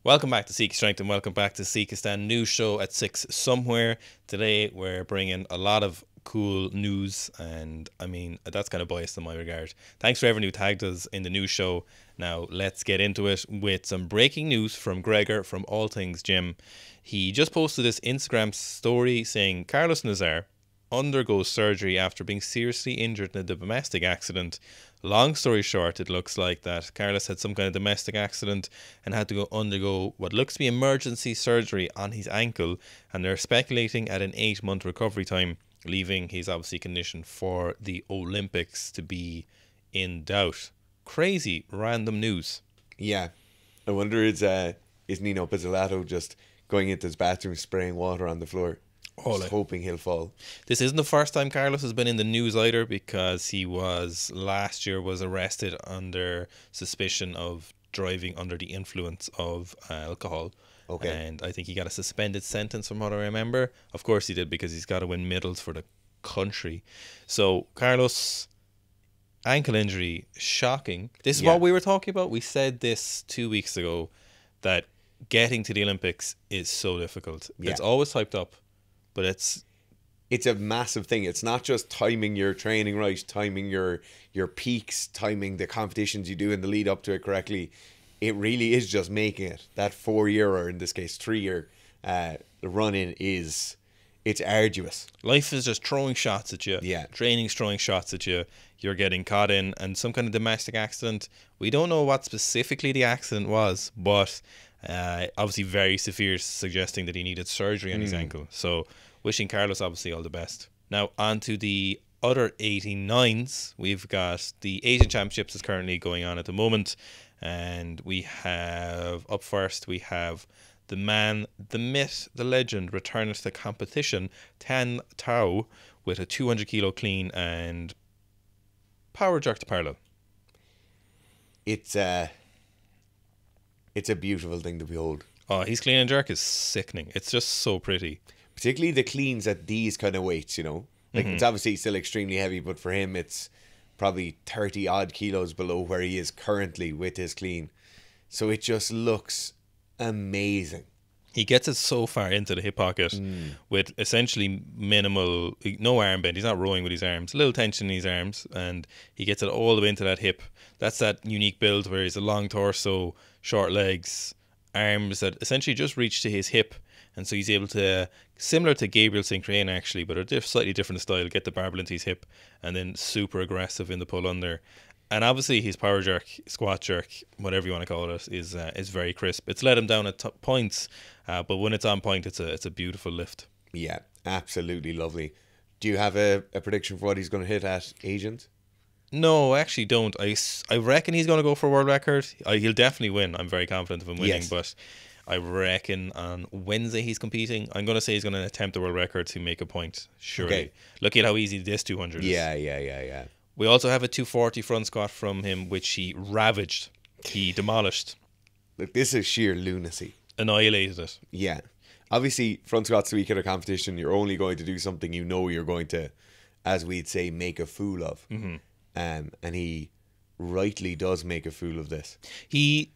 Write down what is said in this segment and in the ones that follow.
Welcome back to Seek Strength and welcome back to Seekistan News Show at 6 somewhere. Today we're bringing a lot of cool news, and I mean, that's kind of biased in my regard. Thanks for everyone who tagged us in the news show. Now let's get into it with some breaking news from Gregor from All Things Gym. He just posted this Instagram story saying Carlos Nazar undergoes surgery after being seriously injured in a domestic accident. Long story short, it looks like that Carlos had some kind of domestic accident and had to go undergo what looks to be emergency surgery on his ankle, and they're speculating at an 8-month recovery time, leaving his obviously condition for the Olympics to be in doubt. Crazy random news. Yeah, I wonder is Nino Pizzolatto just going into his bathroom spraying water on the floor, just hoping he'll fall. This isn't the first time Carlos has been in the news either, because he was last year was arrested under suspicion of driving under the influence of alcohol. Okay. And I think he got a suspended sentence from what I remember. Of course he did, because he's got to win medals for the country. So Carlos, ankle injury, shocking. This is Yeah. what we were talking about. We said this 2 weeks ago, that getting to the Olympics is so difficult. Yeah. It's always hyped up, but it's It's a massive thing. It's not just timing your training right, timing your peaks, timing the competitions you do in the lead up to it correctly. It really is just making it. That 4 year, or in this case 3 year, run in it's arduous. life is just throwing shots at you. Yeah. Training's throwing shots at you. You're getting caught in and some kind of domestic accident. We don't know what specifically the accident was, but obviously very severe, suggesting that he needed surgery on his ankle. So wishing Carlos obviously all the best. Now on to the other 89s. We've got the Asian Championships is currently going on at the moment, and we have up first we have the man, the myth, the legend returning to the competition, Tan Tao, with a 200 kilo clean and power jerk to parallel. It's a beautiful thing to behold. Oh, his clean and jerk is sickening. It's just so pretty. Particularly the cleans at these kind of weights, you know. Like, it's obviously still extremely heavy, but for him it's probably 30 odd kilos below where he is currently with his clean. So it just looks amazing. He gets it so far into the hip pocket with essentially minimal, no arm bend. He's not rowing with his arms, a little tension in his arms, and he gets it all the way into that hip. That's that unique build where he's a long torso, short legs, arms that essentially just reach to his hip. And so he's able to, similar to Gabriel St. Crane actually, but a slightly different style, get the barbell into his hip and then super aggressive in the pull under. And obviously his power jerk, squat jerk, whatever you want to call it, is very crisp. It's let him down at points, but when it's on point, it's a beautiful lift. Yeah, absolutely lovely. Do you have a prediction for what he's going to hit at Asians? No, I actually don't. I reckon he's going to go for a world record. He'll definitely win. I'm very confident of him winning, Yes. but I reckon on Wednesday he's competing. I'm going to say he's going to attempt the world record to make a point, surely. Okay. Look at how easy this 200 is. Yeah. We also have a 240 front squat from him, which he ravaged. He demolished, Look, this is sheer lunacy. annihilated it. Yeah. Obviously, front squats a week at a competition, you're only going to do something you know you're going to, as we'd say, make a fool of. And he rightly does make a fool of this.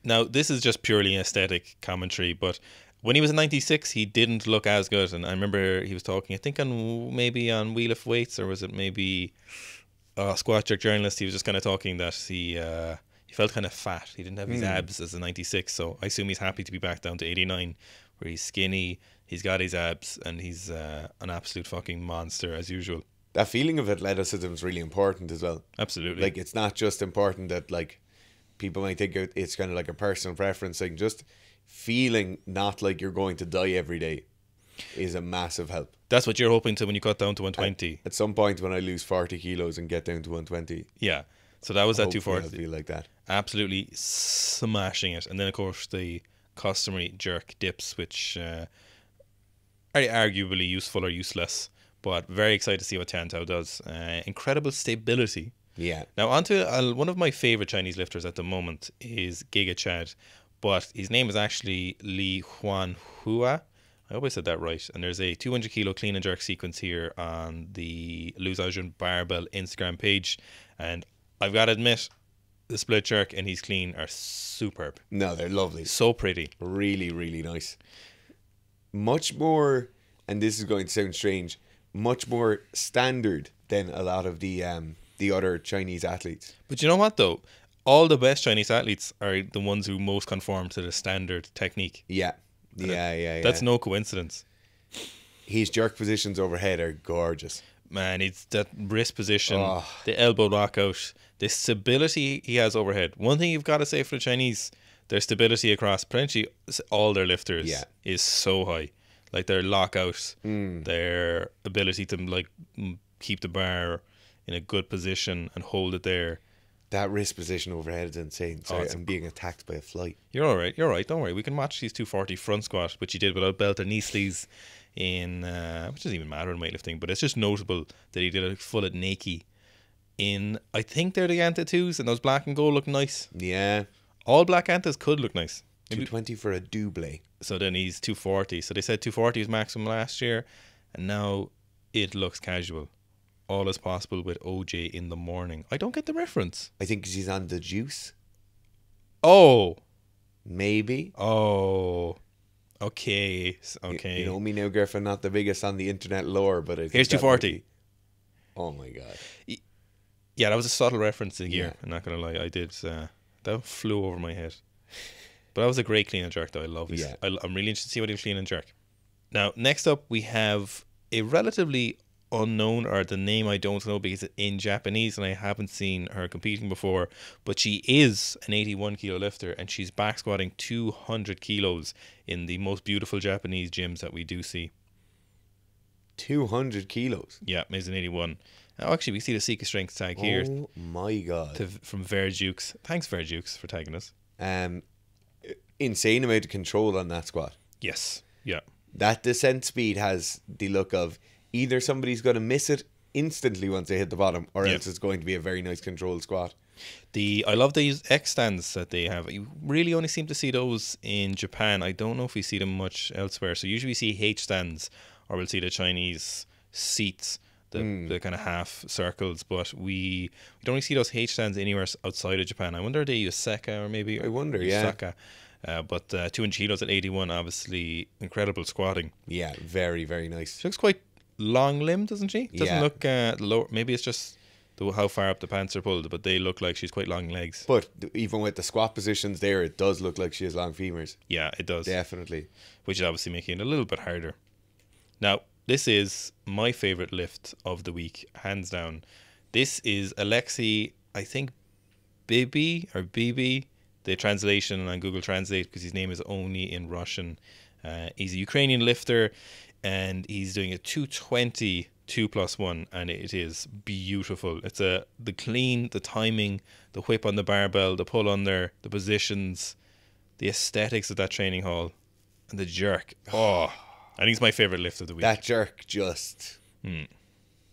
Now this is just purely aesthetic commentary, but when he was in 96, he didn't look as good. And I remember he was talking, I think maybe on Wheel of Weights, or was it maybe Squat Jerk Journalist. He was just kind of talking that he felt kind of fat. He didn't have his abs as a 96, so I assume he's happy to be back down to 89, where he's skinny, he's got his abs, and he's an absolute fucking monster as usual. That feeling of athleticism is really important as well. Absolutely. Like, it's not just important that, like, people might think it's kind of like a personal preference thing. Just feeling not like you're going to die every day is a massive help. That's what you're hoping to when you cut down to 120. At some point when I lose 40 kilos and get down to 120, Yeah. So that was that hopefully I'll 240. feel like that. Absolutely smashing it. And then, of course, the customary jerk dips, which are arguably useful or useless, but very excited to see what Tan Tao does. Incredible stability. Yeah. Now, on to one of my favourite Chinese lifters at the moment is Giga Chad, but his name is actually Li Huan Hua. I hope I said that right. And there's a 200 kilo clean and jerk sequence here on the Lu Xiaojun Barbell Instagram page. And I've got to admit, the split jerk and he's clean are superb. No, they're lovely. So pretty. Really, really nice. Much more, and this is going to sound strange, much more standard than a lot of the other Chinese athletes. But you know what though? All the best Chinese athletes are the ones who most conform to the standard technique. Yeah. Yeah. That's no coincidence. His jerk positions overhead are gorgeous. Man, it's that wrist position, Oh. the elbow lockout, the stability he has overhead. One thing you've got to say for the Chinese, their stability across plenty all their lifters is so high. Like their lockout, their ability to like keep the bar in a good position and hold it there. That wrist position overhead is insane. Sorry, I'm being attacked by a fly. You're all right. You're all right. Don't worry. We can match these 240 front squat, which he did without belt or knee sleeves in, which doesn't even matter in weightlifting, but it's just notable that he did a full at naked in, I think they're the Anta 2s, and those black and gold look nice. Yeah. All black Antas could look nice. 220 for a double. So then he's 240. So they said 240 was maximum last year, and now it looks casual. All is possible with OJ in the morning. I don't get the reference. I think 'cause he's on the juice. Oh. Maybe. Oh. Okay. Okay. You know me now, Griffin, not the biggest on the internet lore, but I think Here's that 240. might be- Oh my God. Yeah, that was a subtle reference in gear. Yeah. I'm not going to lie. I did. That flew over my head. But that was a great clean and jerk, though. I love it. Yeah. I'm really interested to see what he'll clean and jerk. Now, next up, we have a relatively unknown, or the name I don't know because it's in Japanese and I haven't seen her competing before, but she is an 81 kilo lifter and she's back squatting 200 kilos in the most beautiful Japanese gyms that we do see. 200 kilos. Yeah, is an 81. Now, actually, we see the Seeker Strength tag here Oh my God. from Verjukes. Thanks, Verjukes, for tagging us. Insane amount of control on that squat. Yes. Yeah. That descent speed has the look of either somebody's going to miss it instantly once they hit the bottom, or else it's going to be a very nice controlled squat. I love these X stands that they have. You really only seem to see those in Japan. I don't know if we see them much elsewhere. So usually we see H stands, or we'll see the Chinese seats, the kind of half circles. But we don't really see those H stands anywhere outside of Japan. I wonder if they use Seka or maybe. I wonder, yeah. Saka. But 200 kilos at 81, obviously incredible squatting. Yeah, very, very nice. She looks quite long-limbed, doesn't she? Doesn't Yeah. look low. Maybe it's just how far up the pants are pulled, but they look like she's quite long legs. But even with the squat positions there, it does look like she has long femurs. Yeah, it does. Definitely. Which is obviously making it a little bit harder. Now, this is my favourite lift of the week, hands down. This is Alexei, I think, Bibi or Bibi, the translation on Google Translate, because his name is only in Russian. He's a Ukrainian lifter, and he's doing a 220 2+1, and it is beautiful. It's the clean, the timing, the whip on the barbell, the pull under, the positions, the aesthetics of that training hall, and the jerk. Oh, I think it's my favorite lift of the week. That jerk just...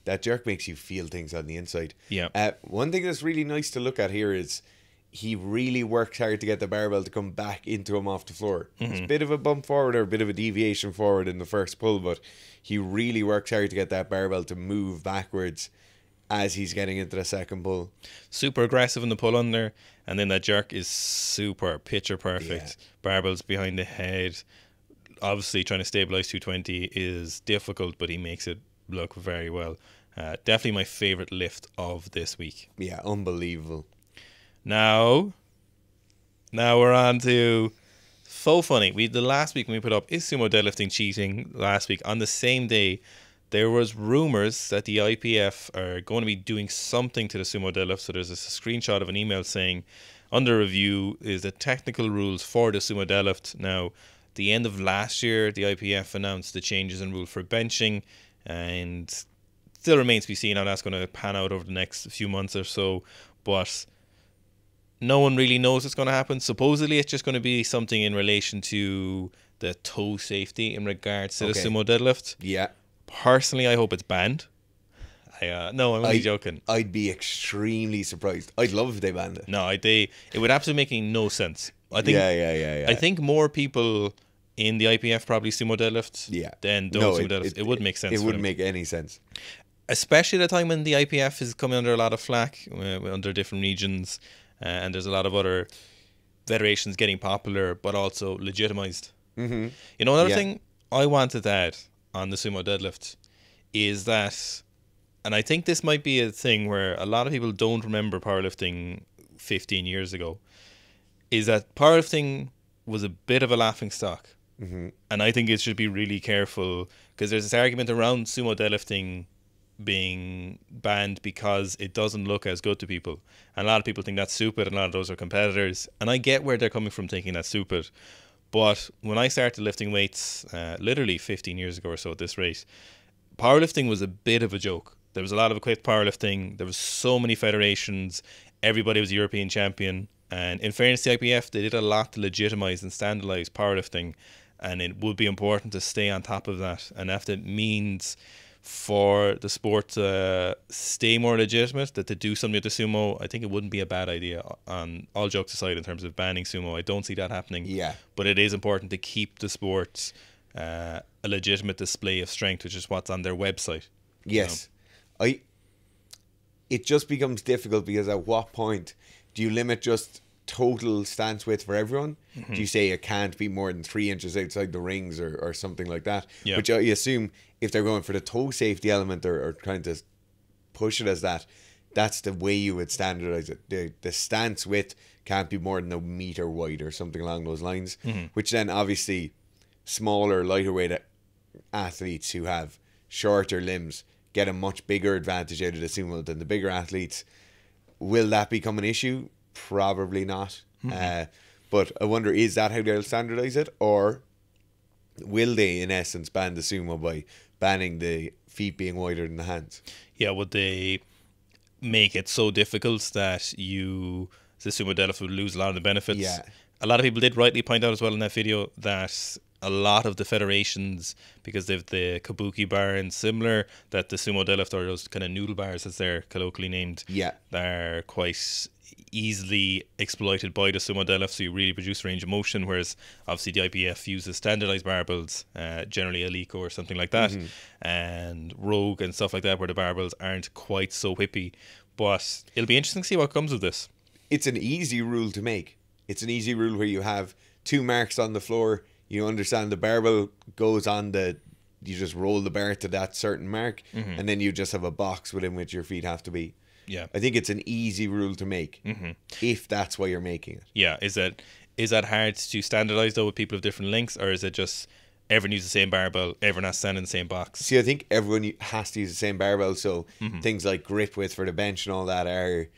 That jerk makes you feel things on the inside. Yeah. One thing that's really nice to look at here is he really works hard to get the barbell to come back into him off the floor. It's a bit of a bump forward or a bit of a deviation forward in the first pull, but he really works hard to get that barbell to move backwards as he's getting into the second pull. Super aggressive in the pull under, and then that jerk is super picture perfect. Barbells behind the head. Obviously, trying to stabilize 220 is difficult, but he makes it look very well. Definitely my favorite lift of this week. Yeah, unbelievable. Now we're on to so funny. The last week when we put up is sumo deadlifting cheating last week, on the same day there was rumors that the IPF are going to be doing something to the sumo deadlift. So there's a screenshot of an email saying under review is the technical rules for the sumo deadlift. Now, the end of last year, the IPF announced the changes in rule for benching, and still remains to be seen how that's going to pan out over the next few months or so. But no one really knows what's going to happen. Supposedly, it's just going to be something in relation to the toe safety in regards to the sumo deadlift. Yeah. Personally, I hope it's banned. No, I'm only joking. I'd be extremely surprised. I'd love if they banned it. No, it would absolutely make no sense. I think. Yeah. I think more people in the IPF probably sumo deadlift. Yeah. Than don't sumo deadlift. It would make sense. It wouldn't make any sense. Especially at a time when the IPF is coming under a lot of flack under different regions. and there's a lot of other federations getting popular, but also legitimized. Mm-hmm. You know, another Yeah. thing I wanted to add on the sumo deadlift is that, and I think this might be a thing where a lot of people don't remember powerlifting 15 years ago, is that powerlifting was a bit of a laughing stock. Mm-hmm. And I think it should be really careful, because there's this argument around sumo deadlifting being banned because it doesn't look as good to people. And a lot of people think that's stupid, and a lot of those are competitors. And I get where they're coming from thinking that's stupid. But when I started lifting weights, literally 15 years ago or so at this rate, powerlifting was a bit of a joke. There was a lot of equipped powerlifting. There was so many federations. Everybody was a European champion. And in fairness to the IPF, they did a lot to legitimize and standardize powerlifting. And it would be important to stay on top of that. And if it means for the sport to stay more legitimate, that to do something with the sumo, I think it wouldn't be a bad idea. On all jokes aside, in terms of banning sumo, I don't see that happening. Yeah. But it is important to keep the sport a legitimate display of strength, which is what's on their website. Yes. It just becomes difficult, because at what point do you limit just total stance width for everyone? Mm-hmm. Do you say it can't be more than 3 inches outside the rings, or something like that? Yeah. Which I assume, if they're going for the toe safety element, or trying to push it as that, that's the way you would standardize it. The stance width can't be more than a meter wide, or something along those lines. Mm-hmm. Which then obviously smaller, lighter weight athletes who have shorter limbs get a much bigger advantage out of the sumo than the bigger athletes. Will that become an issue? Probably not. But I wonder, is that how they'll standardize it, or will they in essence ban the sumo by banning the feet being wider than the hands? Yeah, would they make it so difficult that the sumo deadlift would lose a lot of the benefits? Yeah. A lot of people did rightly point out as well in that video that a lot of the federations, because they've the kabuki bar and similar, that the sumo deadlift, or those kind of noodle bars as they're colloquially named, Yeah. they're quite easily exploited by the sumo deadlift, so you really produce range of motion, whereas obviously the IPF uses standardized barbells, generally Alico or something like that, and Rogue and stuff like that, where the barbells aren't quite so whippy. But it'll be interesting to see what comes of this. It's an easy rule to make. It's an easy rule where you have 2 marks on the floor. You understand the barbell goes on you just roll the bar to that certain mark, and then you just have a box within which your feet have to be. Yeah. I think it's an easy rule to make, if that's why you're making it. Yeah, is that hard to standardize though with people of different lengths, or is it just everyone uses the same barbell, everyone has to stand in the same box? See, I think everyone has to use the same barbell, so things like grip width for the bench and all that are,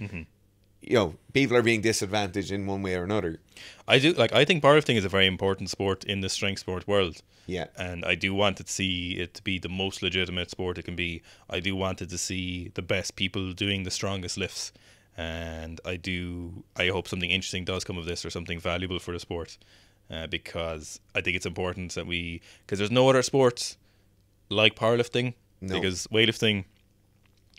people are being disadvantaged in one way or another. I think powerlifting is a very important sport in the strength sport world. Yeah. And I do want to see it to be the most legitimate sport it can be. I do want it to see the best people doing the strongest lifts. And I hope something interesting does come of this, or something valuable for the sport. Because I think it's important that because there's no other sport like powerlifting. No. Because weightlifting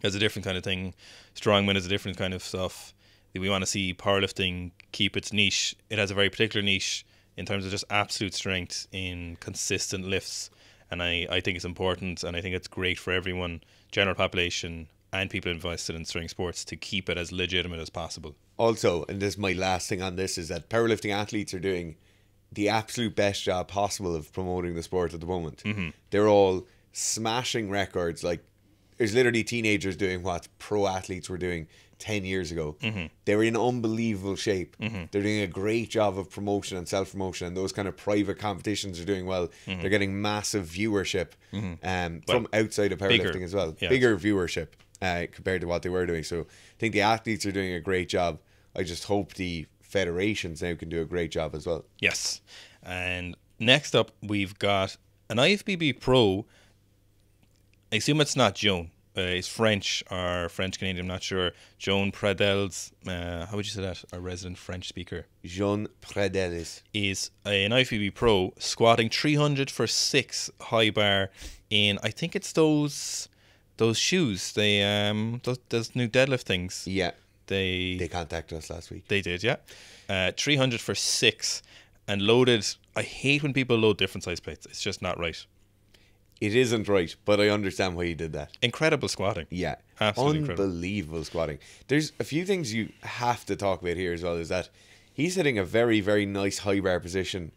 is a different kind of thing. Strongman is a different kind of stuff. We want to see powerlifting keep its niche. It has a very particular niche in terms of just absolute strength in consistent lifts. And I think it's important, and I think it's great for everyone, general population and people invested in strength sports, to keep it as legitimate as possible. Also, and this is my last thing on this, is that powerlifting athletes are doing the absolute best job possible of promoting the sport at the moment. They're all smashing records. Like, there's literally teenagers doing what pro athletes were doing 10 years ago. They were in unbelievable shape. They're doing a great job of promotion and self-promotion, and those kind of private competitions are doing well. They're getting massive viewership from outside of powerlifting as well. Yeah. Bigger viewership compared to what they were doing. So I think the athletes are doing a great job. I just hope the federations now can do a great job as well. Yes. And next up, we've got an IFBB pro. I assume it's not Joan. It's French or French Canadian, I'm not sure. Joan Pradels, how would you say that? Our resident French speaker. Jean Pradelis Is an IFBB pro, squatting 300 for 6 high bar in, I think it's those shoes. They those new deadlift things. Yeah. They contacted us last week. They did, yeah. 300 for 6 and loaded. I hate when people load different size plates. It's just not right. It isn't right, but I understand why he did that. Incredible squatting. Yeah. Absolutely incredible. Unbelievable squatting. There's a few things you have to talk about here as well, is that he's hitting a very, very nice high bar position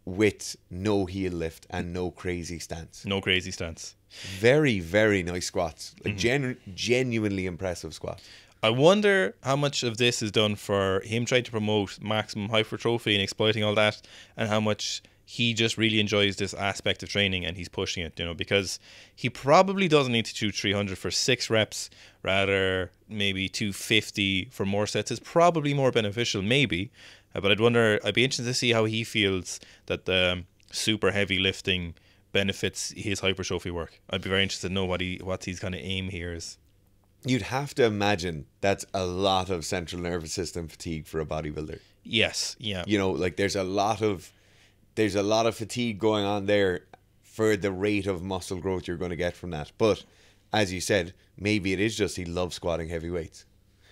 with no heel lift and no crazy stance. No crazy stance. Very, very nice squats. Like genuinely impressive squats. I wonder how much of this is done for him trying to promote maximum hypertrophy and exploiting all that, and how much he just really enjoys this aspect of training and he's pushing it, because he probably doesn't need to do 300 for 6 reps, rather maybe 250 for more sets is probably more beneficial, maybe. But I'd be interested to see how he feels that the super heavy lifting benefits his hypertrophy work. I'd be very interested to know what his kind of aim here is. You'd have to imagine that's a lot of central nervous system fatigue for a bodybuilder. Yes, yeah. Like there's a lot of fatigue going on there for the rate of muscle growth you're going to get from that. But as you said, maybe it is just he loves squatting heavy weights.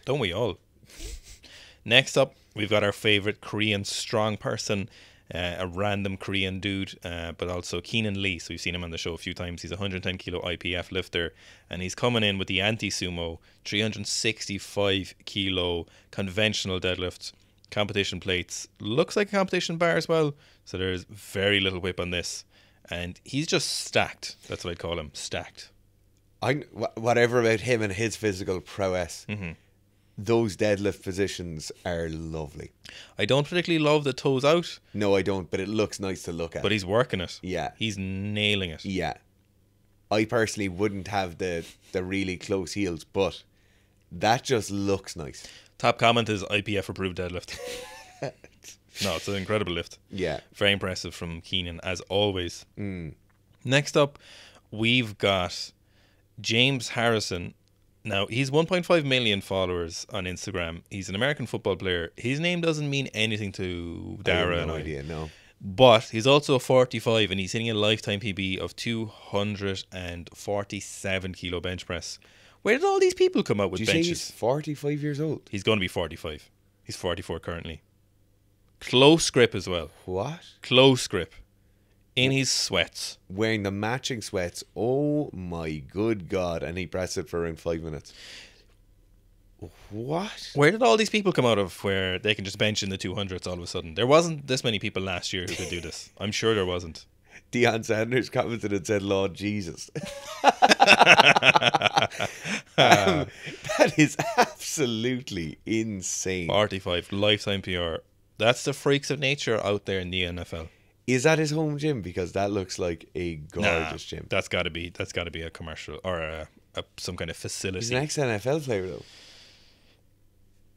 Don't we all? Next up, we've got our favorite Korean strong person, a random Korean dude, but also Keenan Lee. So we've seen him on the show a few times. He's a 110 kilo IPF lifter, and he's coming in with the anti-sumo 365 kilo conventional deadlift. Competition plates. Looks like a competition bar as well. So there's very little whip on this. And he's just stacked. That's what I'd call him. Stacked. Whatever about him and his physical prowess, those deadlift positions are lovely. I don't particularly love the toes out. No, I don't, but it looks nice to look at. But he's working it. Yeah. He's nailing it. Yeah. I personally wouldn't have the really close heels, but that just looks nice. Top comment is IPF approved deadlift. No, it's an incredible lift. Yeah. Very impressive from Keenan, as always. Next up, we've got James Harrison. Now, he's 1.5 million followers on Instagram. He's an American football player. His name doesn't mean anything to Dara I have and no I. idea, no. But he's also 45 and he's hitting a lifetime PB of 247 kilo bench press. Where did all these people come out with Did you benches? say he's 45 years old? He's going to be 45. He's 44 currently. Close grip as well. What? Close grip. In his sweats. Wearing the matching sweats. Oh my good God. And he pressed it for around 5 minutes. What? Where did all these people come out of where they can just bench in the 200s all of a sudden? There wasn't this many people last year who could do this. I'm sure there wasn't. Deion Sanders commented and said, Lord Jesus. That is absolutely insane. 45 lifetime PR. That's the freaks of nature out there in the NFL. Is that his home gym? Because that looks like a gorgeous gym. That's got to be a commercial or some kind of facility. He's an ex-NFL player though.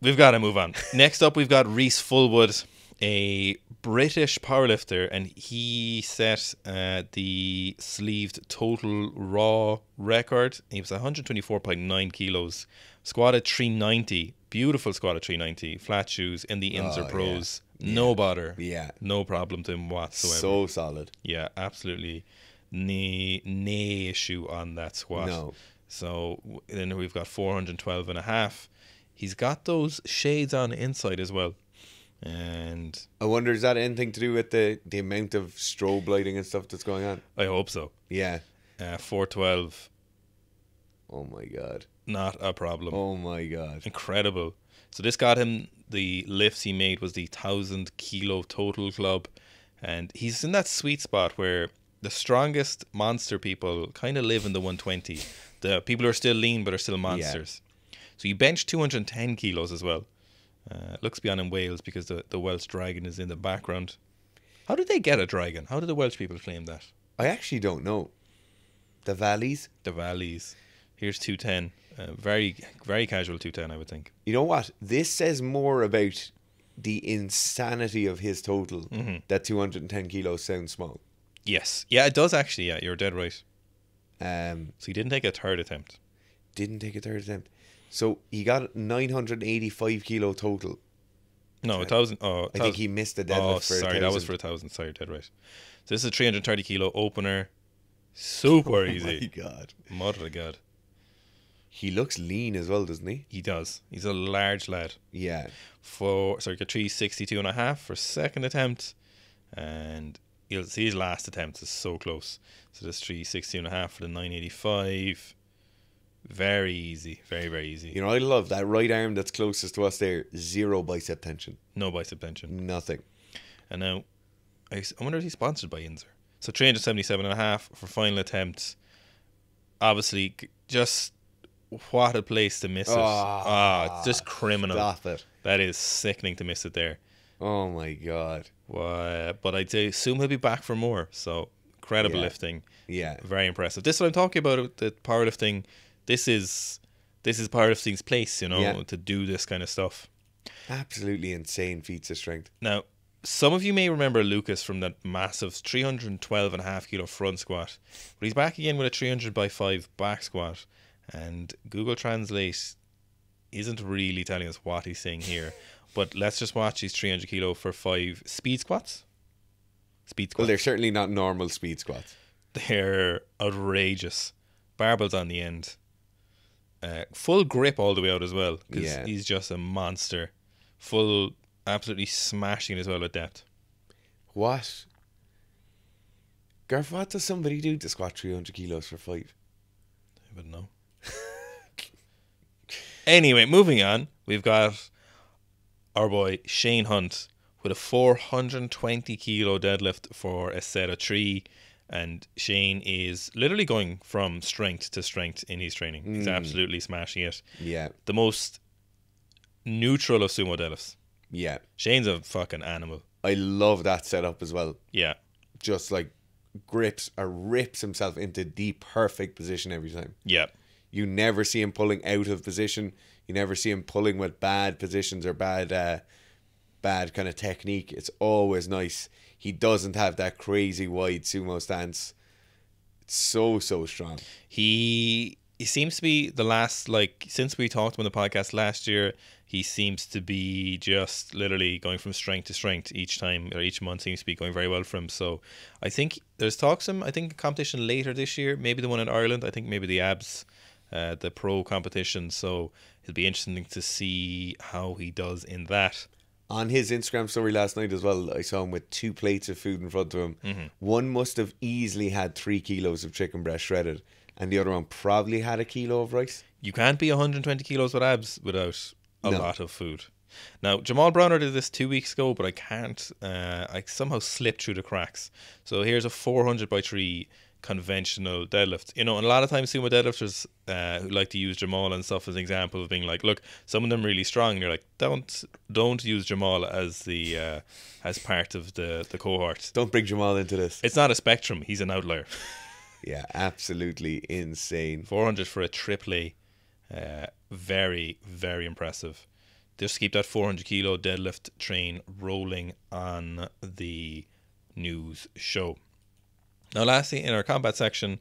We've got to move on. Next up, we've got Reese Fullwood, a British powerlifter, and he set the sleeved total raw record. He was 124.9 kilos, squatted 390, beautiful squat at 390, flat shoes in the Inzer Pros, no bother, no problem to him whatsoever. So solid. Yeah, absolutely, no issue on that squat. No. So then we've got 412 and a half. He's got those shades on the inside as well. And I wonder, is that anything to do with the amount of strobe lighting and stuff that's going on? I hope so. Yeah. 412. Oh my God. Not a problem. Oh my God. Incredible. So this got him, the lifts he made was the 1,000 kilo total club. And he's in that sweet spot where the strongest monster people kind of live in the 120. The people who are still lean but are still monsters. Yeah. So he benched 210 kilos as well. Looks beyond in Wales because the Welsh dragon is in the background. How did they get a dragon? How did the Welsh people claim that? I actually don't know. The Valleys? The Valleys. Here's 210. Very, very casual 210, I would think. You know what? This says more about the insanity of his total. That 210 kilos sounds small. Yes. Yeah, it does actually. Yeah, you're dead right. So he didn't take a third attempt. So he got 985 kilo total. No, 1,000. Oh, I think he missed the deadlift for 1,000. Sorry, that was for 1,000. Sorry, dead right. So this is a 330 kilo opener. Super easy. Oh my God. Mother of God. He looks lean as well, doesn't he? He does. He's a large lad. Yeah. Got 362 and a half for second attempt. And you'll see his last attempt is so close. So this 316.5 for the 985. Very easy. Very, very easy. You know, I love that right arm that's closest to us there. 0 bicep tension. No bicep tension. Nothing. And now, I wonder if he's sponsored by Inzer. So 377.5 for final attempt. Obviously, just what a place to miss it. It's just criminal. Stop it. That is sickening to miss it there. Oh my God. But I'd say soon he'll be back for more. So incredible lifting. Yeah. Very impressive. This is what I'm talking about, the powerlifting. This is powerlifting's place, you know, to do this kind of stuff. Absolutely insane feats of strength. Now, some of you may remember Lucas from that massive 312.5 kilo front squat. But he's back again with a 300 by 5 back squat. And Google Translate isn't really telling us what he's saying here. But let's just watch these 300 kilo for 5 speed squats. Well, they're certainly not normal speed squats. They're outrageous. Barbells on the end. Full grip all the way out as well. Because he's just a monster. Absolutely smashing as well with depth. What? Garth, what does somebody do to squat 300 kilos for 5? I wouldn't know. Anyway, moving on. We've got our boy Shane Hunt with a 420 kilo deadlift for a set of 3. And Shane is literally going from strength to strength in his training. He's absolutely smashing it. Yeah. The most neutral of sumo deadlifts. Yeah. Shane's a fucking animal. I love that setup as well. Yeah. Just like grips or rips himself into the perfect position every time. Yeah. You never see him pulling out of position. You never see him pulling with bad positions or bad kind of technique. It's always nice. He doesn't have that crazy wide sumo stance. It's so strong. He seems to be the last, since we talked on the podcast last year, he seems to be just literally going from strength to strength each time, or each month seems to be going very well for him. So I think there's talks of him, I think a competition later this year, maybe the one in Ireland, I think maybe the ABS, the pro competition. So it'll be interesting to see how he does in that. On his Instagram story last night as well, I saw him with 2 plates of food in front of him. Mm-hmm. One must have easily had 3 kilos of chicken breast shredded, and the other one probably had a kilo of rice. You can't be 120 kilos with abs without a lot of food. Now, Jamal Browner did this 2 weeks ago, but I can't. I somehow slipped through the cracks. So here's a 400 by 3 conventional deadlift. You know, and a lot of times sumo deadlifters who like to use Jamal and stuff as an example of being like, look, some of them really strong, and you're like, don't use Jamal as the as part of the cohort. Don't bring Jamal into this. It's not a spectrum. He's an outlier. Yeah, absolutely insane. 400 for a triple A. Very, very impressive. Just keep that 400 kilo deadlift train rolling on the news show. Now, lastly, in our combat section,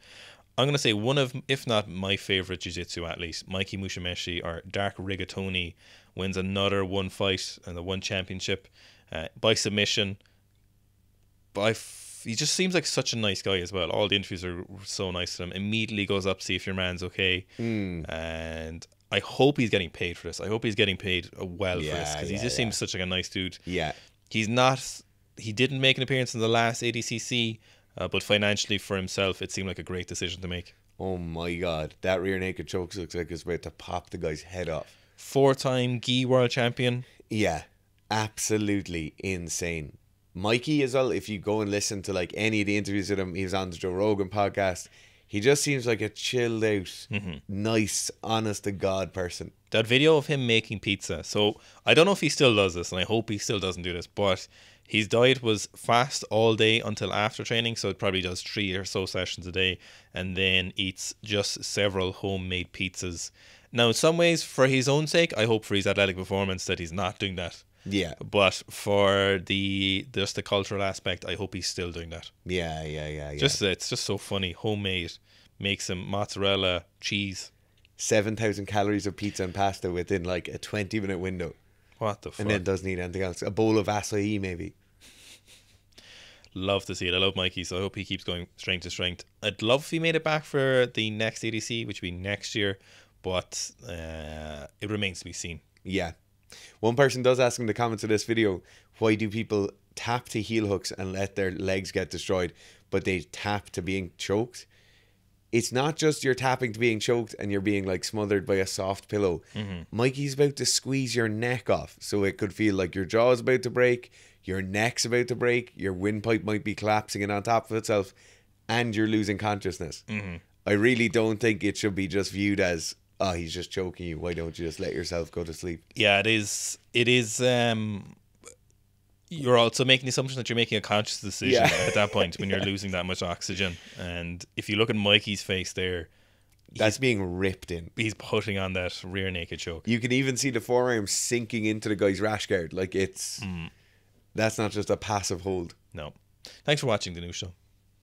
I'm going to say one of, if not my favourite jiu-jitsu athlete, Mikey Mushimeshi, or Dark Rigatoni, wins another one fight and the one championship by submission. He just seems like such a nice guy as well. All the interviews are so nice to him. Immediately goes up to see if your man's okay. And I hope he's getting paid for this. I hope he's getting paid well for this, because he just seems such like a nice dude. Yeah. He didn't make an appearance in the last ADCC, but financially for himself, it seemed like a great decision to make. Oh my God. That rear naked choke looks like it's about to pop the guy's head off. 4-time gi world champion. Yeah. Absolutely insane. Mikey as well, if you go and listen to like any of the interviews with him, he was on the Joe Rogan podcast. He just seems like a chilled out, nice, honest to God person. That video of him making pizza. So I don't know if he still does this, and I hope he still doesn't do this, but his diet was fast all day until after training. So it probably does 3 or so sessions a day, and then eats just several homemade pizzas. Now, in some ways, for his own sake, I hope for his athletic performance that he's not doing that. Yeah. But for just the cultural aspect, I hope he's still doing that. Yeah. It's just so funny. Homemade. Make some mozzarella, cheese. 7,000 calories of pizza and pasta within like a 20-minute window. What the fuck? And then doesn't need anything else. A bowl of acai maybe. Love to see it. I love Mikey, so I hope he keeps going strength to strength. I'd love if he made it back for the next ADC, which will be next year, but it remains to be seen. Yeah. One person does ask in the comments of this video, why do people tap to heel hooks and let their legs get destroyed, but they tap to being choked. It's not just you're tapping to being choked and you're being like smothered by a soft pillow. Mikey's about to squeeze your neck off. So it could feel like your jaw's about to break, your neck's about to break, your windpipe might be collapsing in on top of itself, and you're losing consciousness. I really don't think it should be just viewed as, oh, he's just choking you. Why don't you just let yourself go to sleep? Yeah, it is. It is. You're also making the assumption that you're making a conscious decision at that point when you're losing that much oxygen. And if you look at Mikey's face there, that's being ripped in. He's putting on that rear naked choke. You can even see the forearm sinking into the guy's rash guard. Like it's, that's not just a passive hold. No. Thanks for watching the new show.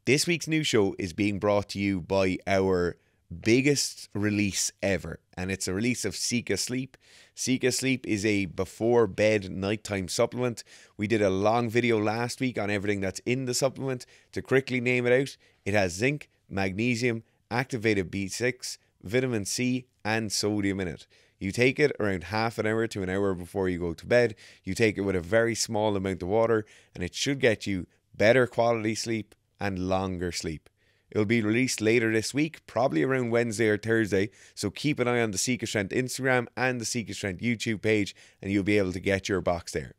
This week's new show is being brought to you by our biggest release ever, and it's a release of Seeka Sleep. Seeka Sleep is a before bed nighttime supplement. We did a long video last week on everything that's in the supplement. To quickly name it out, it has zinc, magnesium, activated B6, vitamin C and sodium in it. You take it around half an hour to an hour before you go to bed. You take it with a very small amount of water, and it should get you better quality sleep and longer sleep. It'll be released later this week, probably around Wednesday or Thursday, so keep an eye on the Seeka Strength Instagram and the Seeka Strength YouTube page, and you'll be able to get your box there.